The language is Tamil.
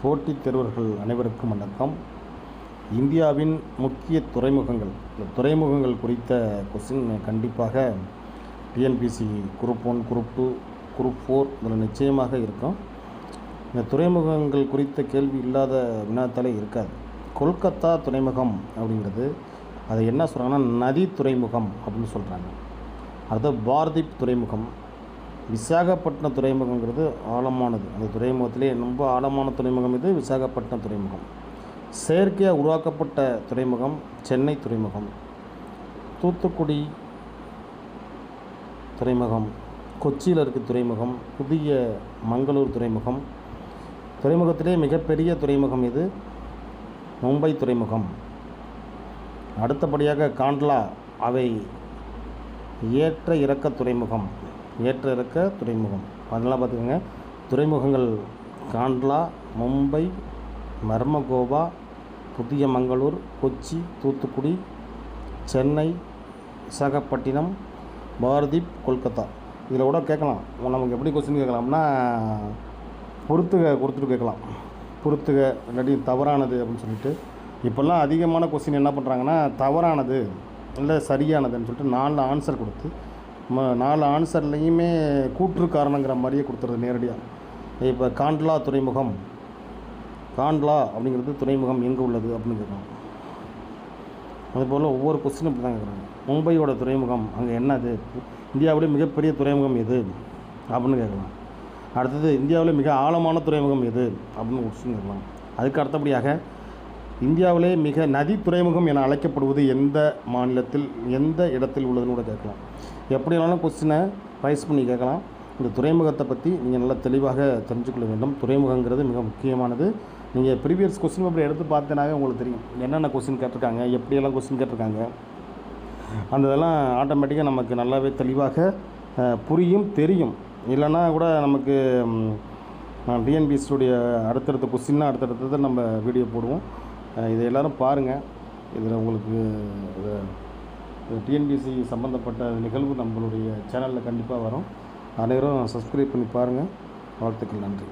போட்டித் தேர்வர்கள் அனைவருக்கும் வணக்கம். இந்தியாவின் முக்கிய துறைமுகங்கள், இந்த துறைமுகங்கள் குறித்த கொஸ்டின் கண்டிப்பாக டிஎன்பிஎஸ்சி குரூப் 1, குரூப் 2, குரூப் 4 இதில் நிச்சயமாக இருக்கும். இந்த துறைமுகங்கள் குறித்த கேள்வி இல்லாத வினாத்தாலே இருக்காது. கொல்கத்தா துறைமுகம் அப்படிங்கிறது அதை என்ன சொல்கிறாங்கன்னா நதி துறைமுகம் அப்படின்னு சொல்கிறாங்க. அடுத்து பாரதீப் துறைமுகம். விசாகப்பட்டினம் துறைமுகங்கிறது ஆழமானது. அந்த துறைமுகத்திலே ரொம்ப ஆழமான துறைமுகம் இது விசாகப்பட்டினம் துறைமுகம். செயற்கையாக உருவாக்கப்பட்ட துறைமுகம் சென்னை துறைமுகம். தூத்துக்குடி துறைமுகம், கொச்சியில் இருக்க துறைமுகம், புதிய மங்களூர் துறைமுகம். துறைமுகத்திலே மிகப்பெரிய துறைமுகம் இது மும்பை துறைமுகம். அடுத்தபடியாக காண்ட்லா, அவை ஏற்ற இறக்க துறைமுகம். ஏற்ற இறக்க துறைமுகம் அதெல்லாம் பார்த்துக்கோங்க. துறைமுகங்கள் காண்ட்லா, மும்பை, மர்மகோவா, புதிய மங்களூர், கொச்சி, தூத்துக்குடி, சென்னை, விசாகப்பட்டினம், பாரதீப், கொல்கத்தா. இதில் கூட கேட்கலாம், நமக்கு எப்படி கொஸ்டின் கேட்கலாம்னா பொறுத்துக கொடுத்துட்டு கேட்கலாம். பொறுத்துக இல்லாட்டி தவறானது அப்படின்னு சொல்லிட்டு. இப்போல்லாம் அதிகமான கொஸ்டின் என்ன பண்ணுறாங்கன்னா தவறானது இல்லை சரியானதுன்னு சொல்லிட்டு 4 ஆன்சர் கொடுத்து 4 ஆன்சர்லேயுமே கூற்று காரணங்கிற மாதிரியே கொடுத்துறது நேரடியாக. இப்போ காண்ட்லா துறைமுகம், காண்ட்லா அப்படிங்கிறது துறைமுகம் எங்கே உள்ளது அப்படின்னு கேட்கலாம். அதுபோல் ஒவ்வொரு கொஸ்டினும் இப்படி தான் கேட்குறாங்க. மும்பையோட துறைமுகம் அங்கே என்னது, இந்தியாவிலே மிகப்பெரிய துறைமுகம் எது அப்படின்னு கேட்கலாம். அடுத்தது இந்தியாவிலே மிக ஆழமான துறைமுகம் எது அப்படின்னு கொஸ்டின் கேட்கலாம். அதுக்கு அடுத்தபடியாக இந்தியாவிலே மிக நதி துறைமுகம் என அழைக்கப்படுவது எந்த மாநிலத்தில் எந்த இடத்தில் உள்ளதுன்னு கூட கேட்கலாம். எப்படி வேணாலும் கொஸ்டினை ரைஸ் பண்ணி கேட்கலாம். இந்த துறைமுகத்தை பற்றி நீங்கள் நல்லா தெளிவாக தெரிஞ்சுக்கொள்ள வேண்டும். துறைமுகங்கிறது மிக முக்கியமானது. நீங்கள் ப்ரீவியஸ் கொஸ்டின் பேப்பர் எடுத்து பார்த்தேனாவே உங்களுக்கு தெரியும் என்னென்ன கொஸ்டின் கேட்டிருக்காங்க, எப்படியெல்லாம் கொஸ்டின் கேட்டிருக்காங்க. அந்த இதெல்லாம் ஆட்டோமேட்டிக்காக நமக்கு நல்லாவே தெளிவாக புரியும், தெரியும். இல்லைன்னா கூட நமக்கு டிஎன்பிஎஸ்சியுடைய அடுத்தடுத்த கொஸ்டின்னா அடுத்தடுத்தது நம்ம வீடியோ போடுவோம். இதை எல்லோரும் பாருங்கள். இதில் உங்களுக்கு டிஎன்பிஎஸ்சி சம்மந்தப்பட்ட நிகழ்வு நம்மளுடைய சேனலில் கண்டிப்பாக வரும். அனைவரும் சப்ஸ்கிரைப் பண்ணி பாருங்கள். வாழ்த்துக்கள். நன்றி.